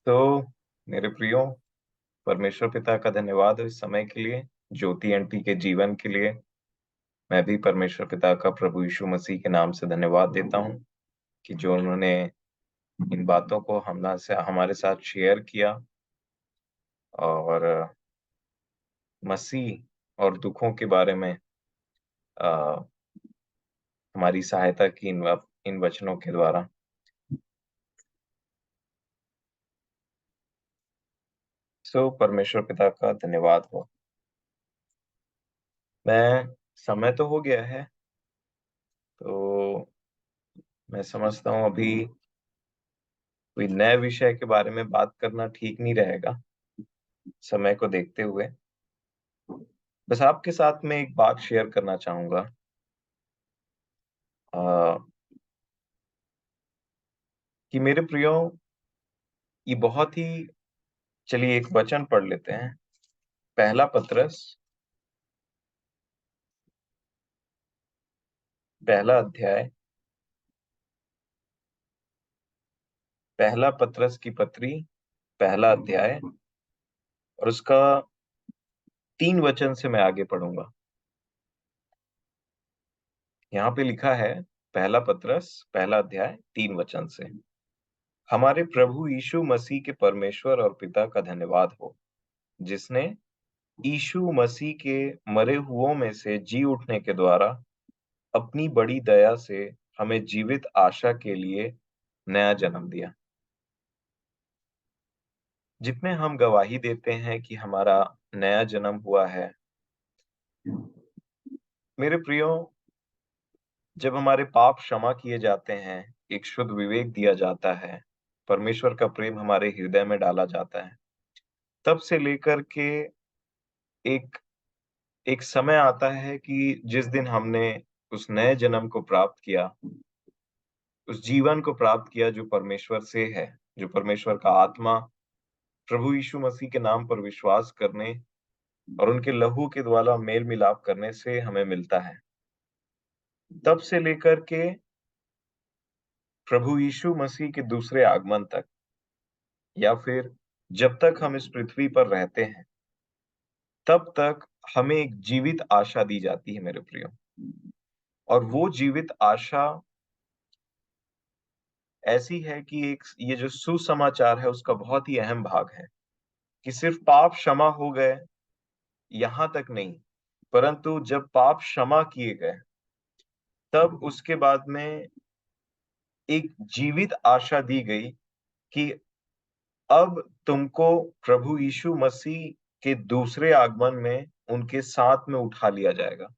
तो मेरे प्रियो, परमेश्वर पिता का धन्यवाद हो इस समय के लिए, ज्योति आंटी के जीवन के लिए। मैं भी परमेश्वर पिता का प्रभु यीशु मसीह के नाम से धन्यवाद देता हूँ कि जो उन्होंने इन बातों को हमारे साथ शेयर किया और मसीह और दुखों के बारे में अ, हमारी सहायता की इन वचनों के द्वारा। परमेश्वर पिता का धन्यवाद हो। समय तो हो गया है, तो मैं समझता हूँ अभी कोई नए विषय के बारे में बात करना ठीक नहीं रहेगा समय को देखते हुए। बस आपके साथ में एक बात शेयर करना चाहूंगा अ, कि मेरे प्रियो, ये बहुत ही, चलिए एक वचन पढ़ लेते हैं। पहला पत्रस, पहला अध्याय, पहला पत्रस की पत्री, पहला अध्याय, और उसका 3 वचन से मैं आगे पढ़ूंगा। यहाँ पे लिखा है, पहला पत्रस पहला अध्याय 3 वचन से, हमारे प्रभु यीशु मसीह के परमेश्वर और पिता का धन्यवाद हो, जिसने यीशु मसीह के मरे हुओं में से जी उठने के द्वारा अपनी बड़ी दया से हमें जीवित आशा के लिए नया जन्म दिया। जितने हम गवाही देते हैं कि हमारा नया जन्म हुआ है, मेरे प्रियो, जब हमारे पाप क्षमा किए जाते हैं, एक शुद्ध विवेक दिया जाता है, परमेश्वर का प्रेम हमारे हृदय में डाला जाता है, तब से लेकर के एक एक समय आता है कि जिस दिन हमने उस नए जन्म को प्राप्त किया, उस जीवन को प्राप्त किया जो परमेश्वर से है, जो परमेश्वर का आत्मा प्रभु यीशु मसीह के नाम पर विश्वास करने और उनके लहू के द्वारा मेल मिलाप करने से हमें मिलता है। तब से लेकर के प्रभु यीशु मसीह के दूसरे आगमन तक, या फिर जब तक हम इस पृथ्वी पर रहते हैं, तब तक हमें एक जीवित आशा दी जाती है मेरे प्रियो। और वो जीवित आशा ऐसी है कि ये जो सुसमाचार है उसका बहुत ही अहम भाग है कि सिर्फ पाप क्षमा हो गए यहां तक नहीं, परंतु जब पाप क्षमा किए गए, तब उसके बाद में एक जीवित आशा दी गई कि अब तुमको प्रभु यीशु मसीह के दूसरे आगमन में उनके साथ में उठा लिया जाएगा।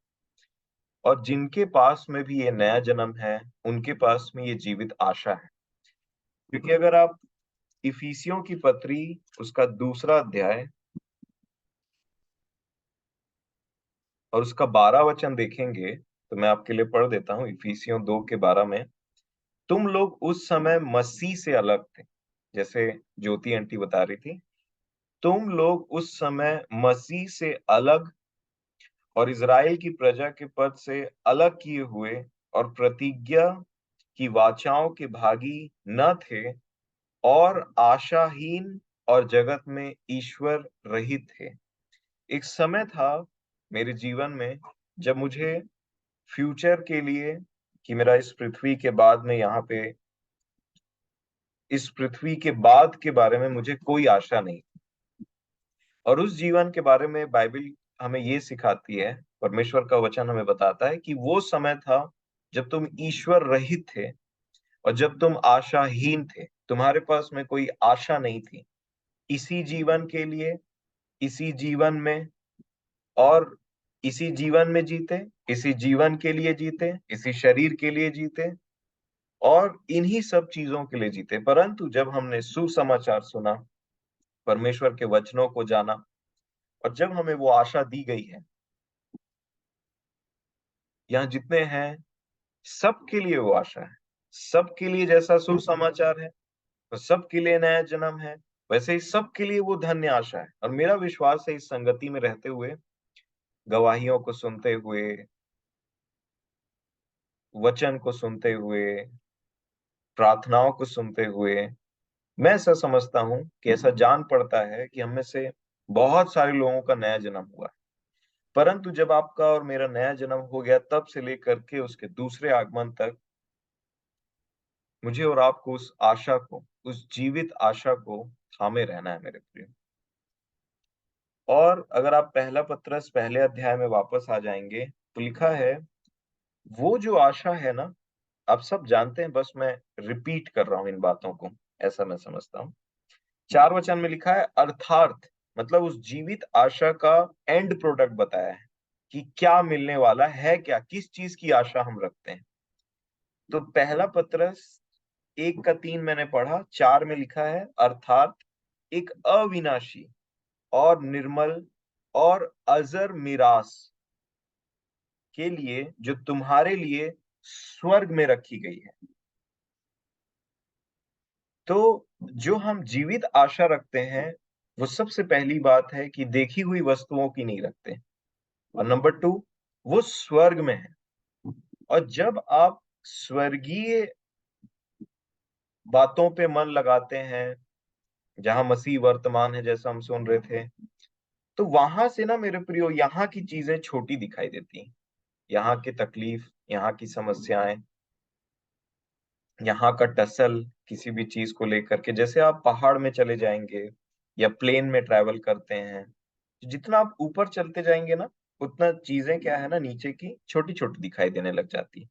और जिनके पास में भी ये नया जन्म है, उनके पास में ये जीवित आशा है। क्योंकि अगर आप इफिसियों की पत्री, उसका दूसरा अध्याय और उसका 12 वचन देखेंगे, तो मैं आपके लिए पढ़ देता हूँ। इफिसियों 2 के 12 में, तुम लोग उस समय मसीह से अलग थे, जैसे ज्योति आंटी बता रही थी, तुम लोग उस समय मसीह से अलग और इज़राइल की प्रजा के पद से अलग किए हुए और प्रतिज्ञा की वाचाओं के भागी न थे, और आशाहीन और जगत में ईश्वर रहित थे। एक समय था मेरे जीवन में जब मुझे फ्यूचर के लिए, कि मेरा इस पृथ्वी के बाद में यहाँ पे, इस पृथ्वी के बाद के बारे में मुझे कोई आशा नहीं। और उस जीवन के बारे में बाइबल हमें ये सिखाती है, परमेश्वर का वचन हमें बताता है कि वो समय था जब तुम ईश्वर रहित थे और जब तुम आशाहीन थे, तुम्हारे पास में कोई आशा नहीं थी इसी जीवन के लिए, इसी जीवन में, और इसी जीवन में जीते, इसी जीवन के लिए जीते, इसी शरीर के लिए जीते और इन्हीं सब चीजों के लिए जीते। परंतु जब हमने सुसमाचार सुना, परमेश्वर के वचनों को जाना, और जब हमें वो आशा दी गई है, यहाँ जितने हैं सबके लिए वो आशा है, सबके लिए जैसा सुसमाचार है तो सबके लिए नया जन्म है, वैसे ही सबके लिए वो धन्य आशा है। और मेरा विश्वास है, इस संगति में रहते हुए, गवाहियों को सुनते हुए, वचन को सुनते हुए, प्रार्थनाओं को सुनते हुए, मैं ऐसा समझता हूं कि ऐसा जान पड़ता है कि हम में से बहुत सारे लोगों का नया जन्म हुआ है, परंतु जब आपका और मेरा नया जन्म हो गया तब से लेकर के उसके दूसरे आगमन तक मुझे और आपको उस आशा को, उस जीवित आशा को थामे रहना है मेरे प्रिय। और अगर आप पहला पत्रस पहले अध्याय में वापस आ जाएंगे तो लिखा है, वो जो आशा है ना, आप सब जानते हैं, बस मैं रिपीट कर रहा हूं इन बातों को, ऐसा मैं समझता हूँ। 4 वचन में लिखा है अर्थार्थ, मतलब उस जीवित आशा का एंड प्रोडक्ट बताया है कि क्या मिलने वाला है, क्या किस चीज की आशा हम रखते हैं। तो पहला पत्रस 1 का 3 मैंने पढ़ा, 4 में लिखा है अर्थात एक अविनाशी और निर्मल और अजर मिरास के लिए जो तुम्हारे लिए स्वर्ग में रखी गई है। तो जो हम जीवित आशा रखते हैं, वो सबसे पहली बात है कि देखी हुई वस्तुओं की नहीं रखते, और नंबर 2, वो स्वर्ग में है। और जब आप स्वर्गीय बातों पे मन लगाते हैं, जहां मसीह वर्तमान है जैसा हम सुन रहे थे, तो वहां से ना मेरे प्रियो यहाँ की चीजें छोटी दिखाई देती हैं। यहाँ की तकलीफ, यहाँ की समस्याएं, यहाँ का टसल किसी भी चीज को लेकर के, जैसे आप पहाड़ में चले जाएंगे या प्लेन में ट्रैवल करते हैं, तो जितना आप ऊपर चलते जाएंगे ना, उतना चीजें क्या है ना, नीचे की छोटी छोटी दिखाई देने लग जाती है।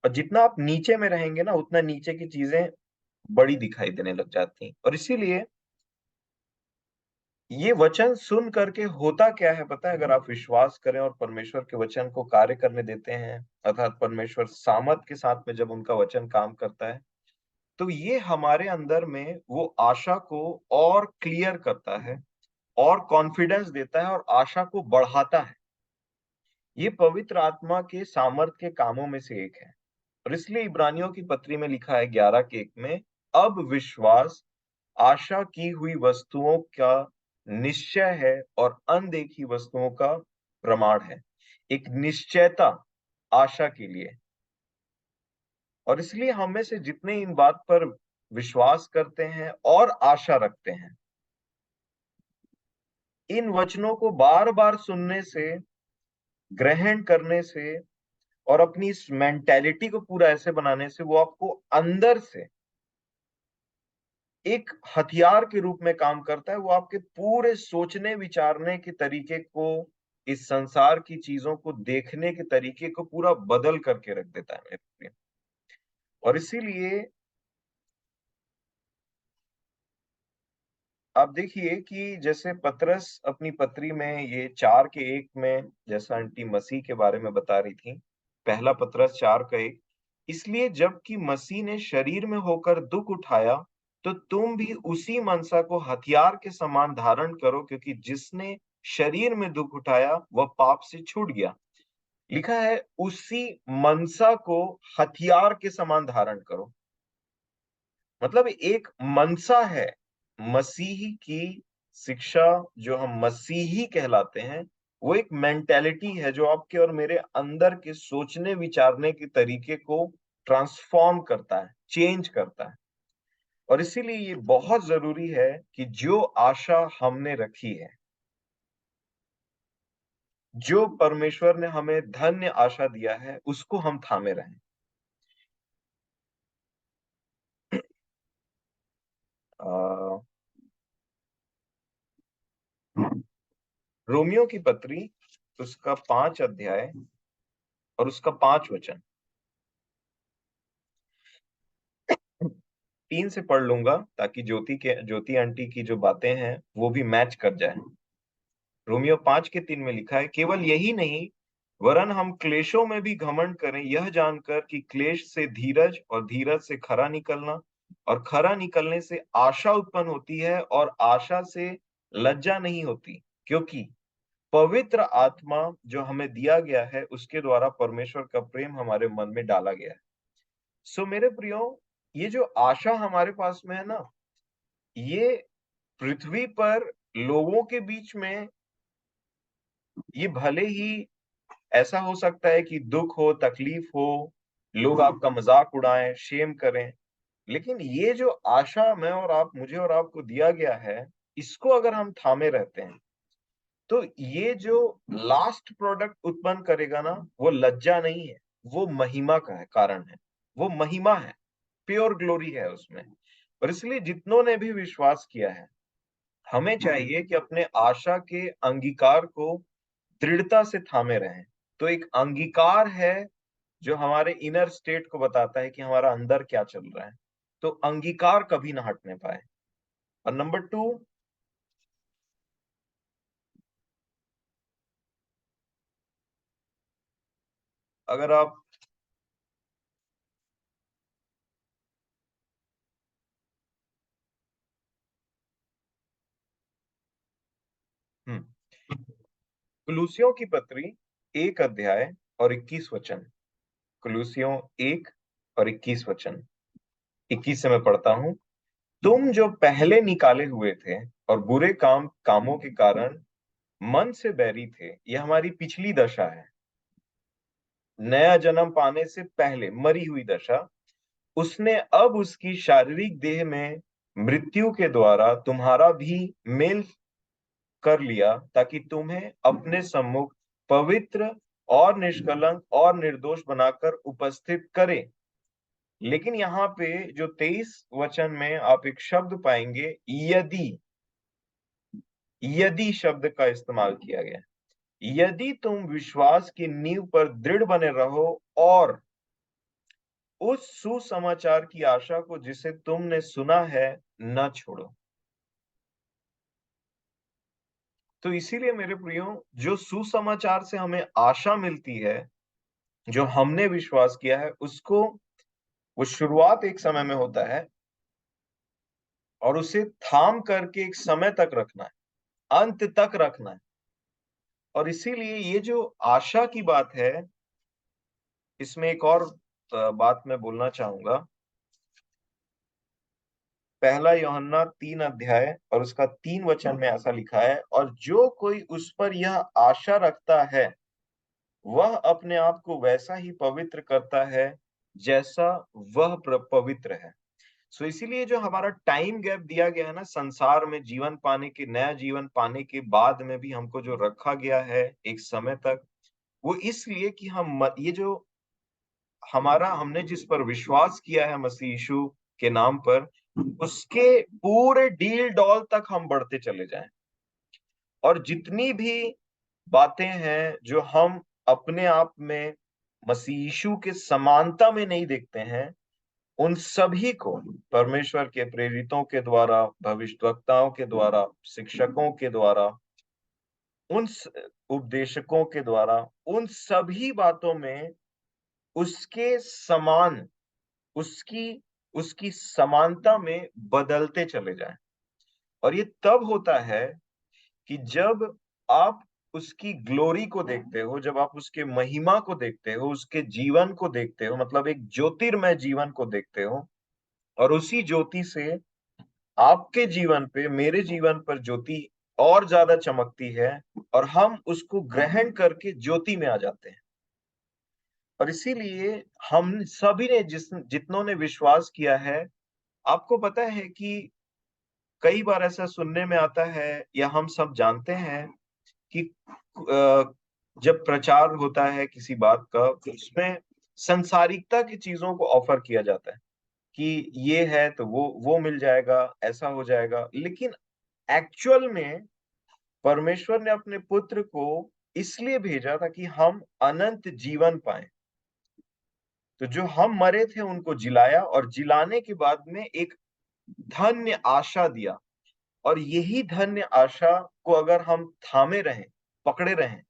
और जितना आप नीचे में रहेंगे ना, उतना नीचे की चीजें बड़ी दिखाई देने लग जाती हैं। और इसीलिए ये वचन सुन करके होता क्या है पता है, अगर आप विश्वास करें और परमेश्वर के वचन को कार्य करने देते हैं, अर्थात परमेश्वर सामर्थ के साथ में जब उनका वचन काम करता है, तो ये हमारे अंदर में वो आशा को और क्लियर करता है, और कॉन्फिडेंस देता है, और आशा को बढ़ाता है। ये पवित्र आत्मा के सामर्थ के कामों में से एक है। और इसलिए इब्रानियों की पत्री में लिखा है 11 के 1 में, अब विश्वास आशा की हुई वस्तुओं का निश्चय है और अनदेखी वस्तुओं का प्रमाण है। एक निश्चयता आशा के लिए। और इसलिए हम में से जितने इन बात पर विश्वास करते हैं और आशा रखते हैं, इन वचनों को बार बार सुनने से, ग्रहण करने से, और अपनी इस मेंटेलिटी को पूरा ऐसे बनाने से, वो आपको अंदर से एक हथियार के रूप में काम करता है। वो आपके पूरे सोचने विचारने के तरीके को, इस संसार की चीजों को देखने के तरीके को पूरा बदल करके रख देता है मेरे प्रिय। और इसीलिए आप देखिए कि जैसे पतरस अपनी पत्री में ये 4 के 1 में, जैसा आंटी मसीह के बारे में बता रही थी, पहला पतरस 4 का 1, इसलिए जबकि मसीह ने शरीर में होकर दुख उठाया, तो तुम भी उसी मनसा को हथियार के समान धारण करो, क्योंकि जिसने शरीर में दुख उठाया वह पाप से छूट गया। लिखा है उसी मनसा को हथियार के समान धारण करो, मतलब एक मनसा है। मसीही की शिक्षा, जो हम मसीही कहलाते हैं, वो एक मेंटेलिटी है जो आपके और मेरे अंदर के सोचने विचारने के तरीके को ट्रांसफॉर्म करता है, चेंज करता है। और इसीलिए ये बहुत जरूरी है कि जो आशा हमने रखी है, जो परमेश्वर ने हमें धन्य आशा दिया है, उसको हम थामे रहें। आ, रोमियो की पत्री, उसका 5 अध्याय और उसका 5 वचन 3 से पढ़ लूंगा, ताकि ज्योति आंटी की जो बातें हैं वो भी मैच कर जाए। रोमियो 5 के 3 में लिखा है, केवल यही नहीं, वरन हम क्लेशों में भी घमंड करें, यह जानकर कि क्लेश से धीरज, और धीरज से खरा निकलना, और खरा निकलने से आशा उत्पन्न होती है, और आशा से लज्जा नहीं होती, क्योंकि पवित्र आत्मा जो हमें दिया गया है, उसके द्वारा परमेश्वर का प्रेम हमारे मन में डाला गया है। सो मेरे प्रियो, ये जो आशा हमारे पास में है ना, ये पृथ्वी पर लोगों के बीच में, ये भले ही ऐसा हो सकता है कि दुख हो, तकलीफ हो, लोग आपका मजाक उड़ाएं, शेम करें, लेकिन ये जो आशा मैं और आप, मुझे और आपको दिया गया है, इसको अगर हम थामे रहते हैं, तो ये जो लास्ट प्रोडक्ट उत्पन्न करेगा ना, वो लज्जा नहीं है, वो महिमा का है, कारण है, वो महिमा है, प्योर ग्लोरी है उसमें। और इसलिए जितनों ने भी विश्वास किया है, हमें चाहिए कि अपने आशा के अंगीकार को दृढ़ता से थामे रहें। तो एक अंगीकार है जो हमारे इनर स्टेट को बताता है कि हमारा अंदर क्या चल रहा है, तो अंगीकार कभी ना हटने पाए। और नंबर टू, अगर आप हम्म कुलूसियों की पत्री 1 अध्याय और 21 वचन। कुलूसियों 1 और 21 वचन। 21 से मैं पढ़ता हूं। तुम जो पहले निकाले हुए थे और बुरे कामों के कारण मन से बैरी थे, यह हमारी पिछली दशा है, नया जन्म पाने से पहले मरी हुई दशा। उसने अब उसकी शारीरिक देह में मृत्यु के द्वारा तुम्हारा भी मेल कर लिया, ताकि तुम्हें अपने सम्मुख पवित्र और निष्कलंक और निर्दोष बनाकर उपस्थित करे। लेकिन यहाँ पे जो 23 वचन में आप एक शब्द पाएंगे, यदि। यदि शब्द का इस्तेमाल किया गया है। यदि तुम विश्वास की नींव पर दृढ़ बने रहो और उस सुसमाचार की आशा को जिसे तुमने सुना है न छोड़ो। तो इसीलिए मेरे प्रियो, जो सुसमाचार से हमें आशा मिलती है, जो हमने विश्वास किया है उसको, वो शुरुआत एक समय में होता है और उसे थाम करके एक समय तक रखना है, अंत तक रखना है। और इसीलिए ये जो आशा की बात है, इसमें एक और बात मैं बोलना चाहूंगा। 1 यूहन्ना 3 अध्याय और उसका 3 वचन में ऐसा लिखा है, और जो कोई उस पर यह आशा रखता है, वह अपने आप को वैसा ही पवित्र करता है जैसा वह पवित्र है। सो इसीलिए जो हमारा टाइम गैप दिया गया है ना, संसार में जीवन पाने के, नया जीवन पाने के बाद में भी हमको जो रखा गया है एक समय तक, वो इसलिए कि ये जो हमारा, हमने जिस पर विश्वास किया है मसीह यीशु के नाम पर, उसके पूरे डील डॉल तक हम बढ़ते चले जाएं। और जितनी भी बातें हैं जो हम अपने आप में मसीह यीशु के समानता में नहीं देखते हैं, उन सभी को परमेश्वर के प्रेरितों के द्वारा, भविष्यवक्ताओं के द्वारा, शिक्षकों के द्वारा, उन उपदेशकों के द्वारा, उन सभी बातों में उसके समान, उसकी उसकी समानता में बदलते चले जाएं। और ये तब होता है कि जब आप उसकी ग्लोरी को देखते हो, जब आप उसके महिमा को देखते हो, उसके जीवन को देखते हो, मतलब एक ज्योतिर्मय जीवन को देखते हो, और उसी ज्योति से आपके जीवन पे, मेरे जीवन पर ज्योति और ज्यादा चमकती है, और हम उसको ग्रहण करके ज्योति में आ जाते हैं। और इसीलिए हम सभी ने, जितनों ने विश्वास किया है, आपको पता है कि कई बार ऐसा सुनने में आता है, या हम सब जानते हैं कि जब प्रचार होता है किसी बात का, तो उसमें संसारिकता की चीजों को ऑफर किया जाता है कि ये है तो वो मिल जाएगा, ऐसा हो जाएगा। लेकिन एक्चुअल में परमेश्वर ने अपने पुत्र को इसलिए भेजा था कि हम अनंत जीवन पाएं। तो जो हम मरे थे उनको जिलाया, और जिलाने के बाद में एक धन्य आशा दिया। और यही धन्य आशा को अगर हम थामे रहें, पकड़े रहें,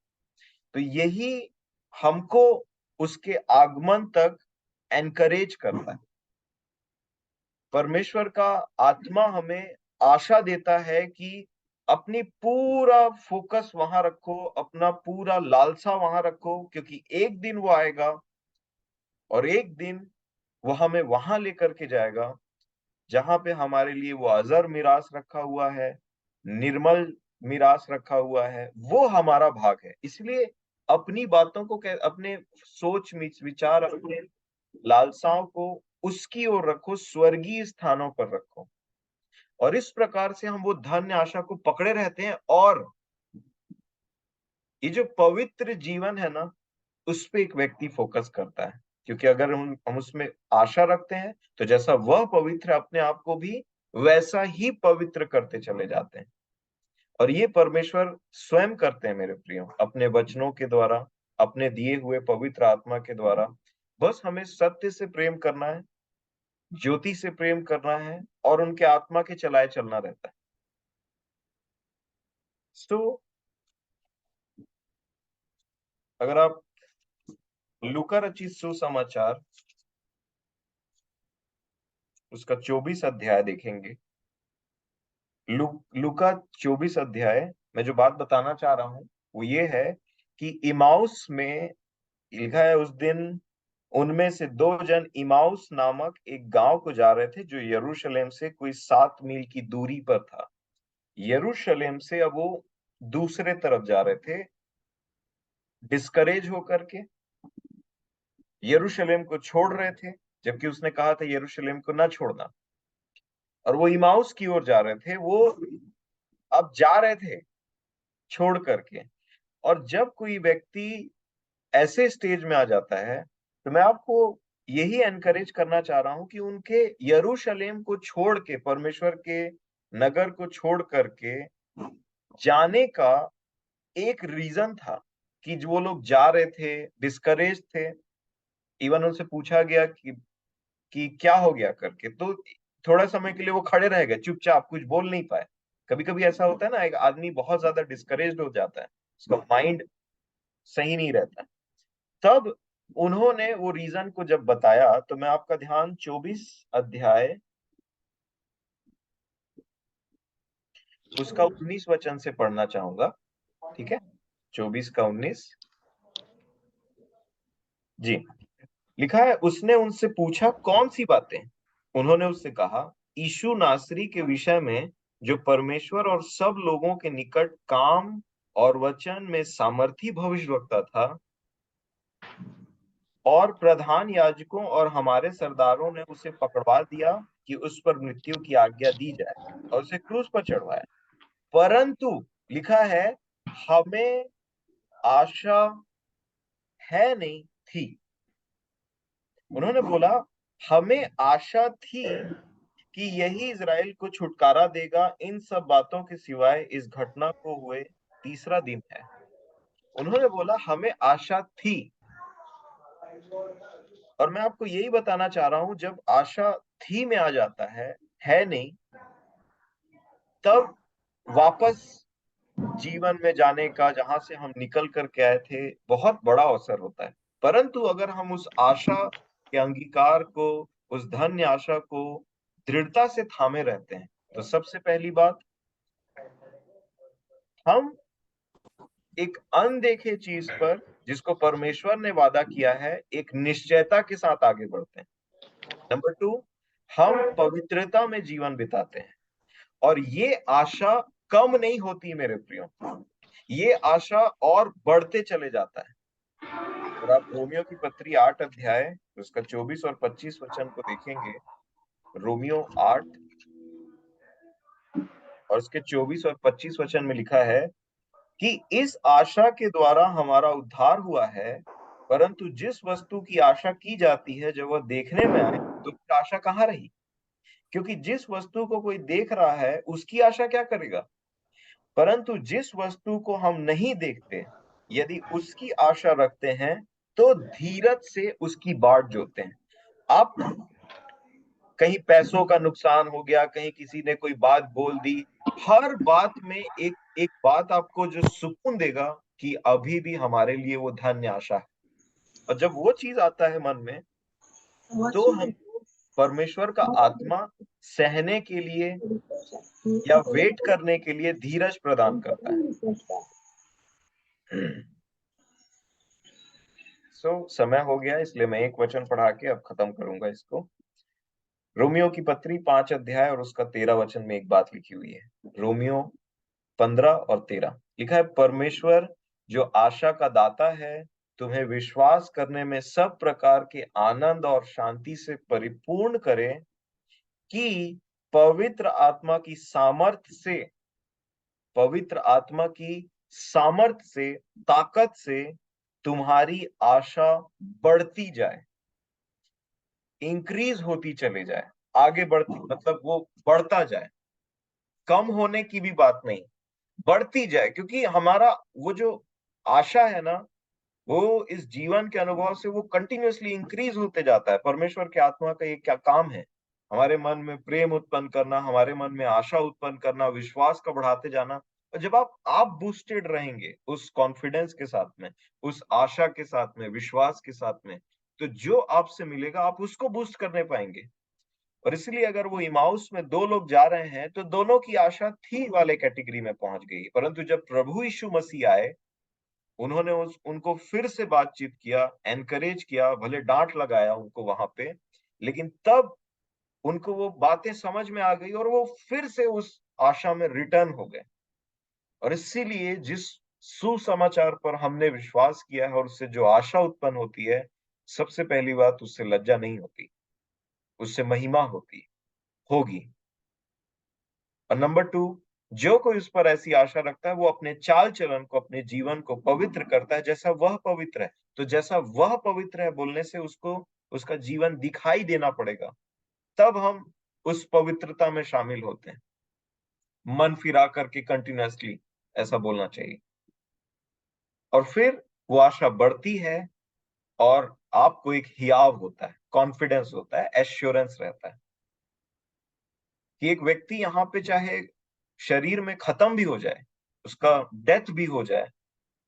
तो यही हमको उसके आगमन तक एनकरेज करता है। परमेश्वर का आत्मा हमें आशा देता है कि अपनी पूरा फोकस वहां रखो, अपना पूरा लालसा वहां रखो, क्योंकि एक दिन वो आएगा और एक दिन वो हमें वहां लेकर के जाएगा जहां पे हमारे लिए वो अजर मिरास रखा हुआ है, निर्मल मिरास रखा हुआ है, वो हमारा भाग है। इसलिए अपनी बातों को अपने सोच विचार, अपने लालसाओं को उसकी ओर रखो, स्वर्गीय स्थानों पर रखो। और इस प्रकार से हम वो धन्य आशा को पकड़े रहते हैं, और ये जो पवित्र जीवन है ना, उस पे एक व्यक्ति फोकस करता है। क्योंकि अगर हम उसमें आशा रखते हैं, तो जैसा वह पवित्र है, अपने आप को भी वैसा ही पवित्र करते चले जाते हैं। और ये परमेश्वर स्वयं करते हैं मेरे प्रियो, अपने वचनों के द्वारा, अपने दिए हुए पवित्र आत्मा के द्वारा। बस हमें सत्य से प्रेम करना है, ज्योति से प्रेम करना है, और उनके आत्मा के चलाए चलना रहता है। तो अगर आप लूका रचित सुसमाचार उसका 24 अध्याय देखेंगे, लूका 24 अध्याय में जो बात बताना चाह रहा हूं वो ये है कि इमाउस में लिखा है, उस दिन उनमें से दो जन इमाउस नामक एक गांव को जा रहे थे, जो यरूशलेम से कोई 7 मील की दूरी पर था। यरूशलेम से अब वो दूसरे तरफ जा रहे थे, डिस्करेज होकर के यरूशलेम को छोड़ रहे थे, जबकि उसने कहा था यरूशलेम को ना छोड़ना। और वो इमाउस की ओर जा रहे थे, वो अब जा रहे थे छोड़ करके। और जब कोई व्यक्ति ऐसे स्टेज में आ जाता है, तो मैं आपको यही एनकरेज करना चाह रहा हूं कि उनके यरूशलेम को छोड़ के, परमेश्वर के नगर को छोड़ करके जाने का एक रीजन था, कि जो वो लोग जा रहे थे, डिस्करेज थे। इवन उनसे पूछा गया कि क्या हो गया करके, तो थोड़ा समय के लिए वो खड़े रह गए, चुपचाप, कुछ बोल नहीं पाए। कभी कभी ऐसा होता है ना, एक आदमी बहुत ज्यादा डिस्करेज्ड हो जाता है, उसका माइंड सही नहीं रहता। तब उन्होंने वो रीजन को जब बताया, तो मैं आपका ध्यान 24 अध्याय उसका 19 वचन से पढ़ना चाहूंगा। ठीक है, 24 का 19। जी, लिखा है, उसने उनसे पूछा, कौन सी बातें? उन्होंने उससे कहा, यीशु नासरी के विषय में, जो परमेश्वर और सब लोगों के निकट काम और वचन में सामर्थी भविष्यवक्ता था, और प्रधान याजकों और हमारे सरदारों ने उसे पकड़वा दिया कि उस पर मृत्यु की आज्ञा दी जाए, और उसे क्रूस पर चढ़वाया। परंतु लिखा है, हमें आशा है नहीं थी। उन्होंने बोला, हमें आशा थी कि यही इजराइल को छुटकारा देगा, इन सब बातों के सिवाय इस घटना को हुए तीसरा दिन है। उन्होंने बोला, हमें आशा थी। और मैं आपको यही बताना चाह रहा हूं, जब आशा थी में आ जाता है नहीं, तब वापस जीवन में जाने का, जहां से हम निकल करके आए थे, बहुत बड़ा अवसर होता है। परंतु अगर हम उस आशा के अंगीकार को, उस धन्य आशा को दृढ़ता से थामे रहते हैं, तो सबसे पहली बात, हम एक अनदेखे चीज पर, जिसको परमेश्वर ने वादा किया है, एक निश्चयता के साथ आगे बढ़ते हैं। नंबर 2, हम पवित्रता में जीवन बिताते हैं। और ये आशा कम नहीं होती मेरे प्रियो, ये आशा और बढ़ते चले जाता है। और आप रोमियो की पत्री 8 अध्याय उसका 24 और 25 वचन को देखेंगे, रोमियो 8 और उसके 24 और 25 वचन में लिखा है कि इस आशा के द्वारा हमारा उद्धार हुआ है। परंतु जिस वस्तु की आशा की जाती है, जब वह देखने में आए, तो फिर आशा कहाँ रही? क्योंकि जिस वस्तु को कोई देख रहा है, उसकी आशा क्या करेगा? परंतु जिस वस्तु को हम नहीं देखते, यदि उसकी आशा रखते हैं, तो धीरज से उसकी बाट जोतते हैं। आप कहीं पैसों का नुकसान हो गया, कहीं किसी ने कोई बात बोल दी, हर बात में एक एक बात आपको जो सुकून देगा, कि अभी भी हमारे लिए वो धन्य आशा है। और जब वो चीज आता है मन में, तो हमको परमेश्वर का आत्मा सहने के लिए या वेट करने के लिए धीरज प्रदान करता है। समय हो गया, इसलिए मैं एक वचन पढ़ा के अब खत्म करूंगा इसको। रोमियो की पत्री 5 अध्याय और उसका 13 वचन में एक बात लिखी हुई है। रोमियो 15 और 13 लिखा है, परमेश्वर जो आशा का दाता है, तुम्हें विश्वास करने में सब प्रकार के आनंद और शांति से परिपूर्ण करे, कि पवित्र आत्मा की सामर्थ्य से पवित्र आत्मा की सामर्थ्य से, ताकत से तुम्हारी आशा बढ़ती जाए, इंक्रीज होती चले जाए, आगे बढ़ती मतलब वो बढ़ता जाए, कम होने की भी बात नहीं, बढ़ती जाए। क्योंकि हमारा वो जो आशा है ना, वो इस जीवन के अनुभव से वो कंटिन्यूअसली इंक्रीज होते जाता है। परमेश्वर के आत्मा का ये क्या काम है? हमारे मन में प्रेम उत्पन्न करना, हमारे मन में आशा उत्पन्न करना, विश्वास का बढ़ाते जाना। और जब आप बूस्टेड रहेंगे उस कॉन्फिडेंस के साथ में, उस आशा के साथ में, विश्वास के साथ में, तो जो आपसे मिलेगा आप उसको बूस्ट करने पाएंगे। और इसलिए अगर वो इमाउस में दो लोग जा रहे हैं तो दोनों की आशा थी वाले कैटेगरी में पहुंच गई, परंतु जब प्रभु यीशु मसीह आए, उन्होंने उनको फिर से बातचीत किया, एनकरेज किया, भले डांट लगाया उनको वहां पे, लेकिन तब उनको वो बातें समझ में आ गई और वो फिर से उस आशा में रिटर्न हो गए। और इसीलिए जिस सुसमाचार पर हमने विश्वास किया है और उससे जो आशा उत्पन्न होती है, सबसे पहली बात, उससे लज्जा नहीं होती, उससे महिमा होती होगी। और नंबर टू, जो कोई उस पर ऐसी आशा रखता है वो अपने चाल चलन को, अपने जीवन को पवित्र करता है जैसा वह पवित्र है। तो जैसा वह पवित्र है बोलने से उसको उसका जीवन दिखाई देना पड़ेगा, तब हम उस पवित्रता में शामिल होते हैं। मन फिरा करके कंटिन्यूअसली ऐसा बोलना चाहिए। और फिर वो आशा बढ़ती है और आपको एक हियाव होता है, कॉन्फिडेंस होता है, एश्योरेंस रहता है कि एक व्यक्ति यहाँ पे चाहे शरीर में खत्म भी हो जाए, उसका डेथ भी हो जाए,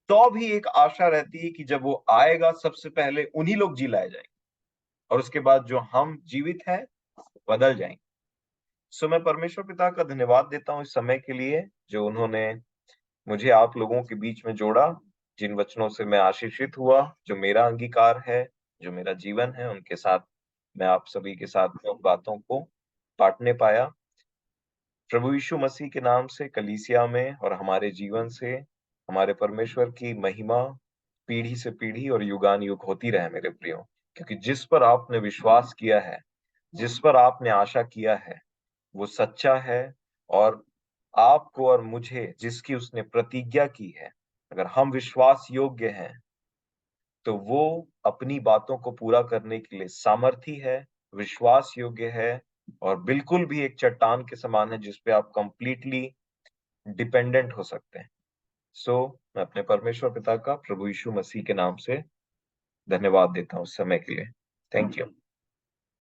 तो भी एक आशा रहती है कि जब वो आएगा सबसे पहले उन्हीं लोग जी लाए जाएंगे और उसके बाद जो हम जीवित हैं बदल जाएंगे। सो मैं परमेश्वर पिता का धन्यवाद देता हूँ इस समय के लिए, जो उन्होंने मुझे आप लोगों के बीच में जोड़ा, जिन वचनों से मैं आशीषित हुआ, जो मेरा अंगीकार है, जो मेरा जीवन है, उनके साथ मैं आप सभी के साथ में उन बातों को बांटने पाया। प्रभु यीशु मसीह के नाम से कलीसिया में और हमारे जीवन से हमारे परमेश्वर की महिमा पीढ़ी से पीढ़ी और युगान युग होती रहे मेरे प्रियो। क्योंकि जिस पर आपने विश्वास किया है, जिस पर आपने आशा किया है, वो सच्चा है। और आपको और मुझे जिसकी उसने प्रतिज्ञा की है, अगर हम विश्वास योग्य हैं, तो वो अपनी बातों को पूरा करने के लिए सामर्थी है, विश्वास योग्य है, और बिल्कुल भी एक चट्टान के समान है जिस पे आप कंप्लीटली डिपेंडेंट हो सकते हैं। सो मैं अपने परमेश्वर पिता का प्रभु यीशु मसीह के नाम से धन्यवाद देता हूँ उस समय के लिए। Thank you.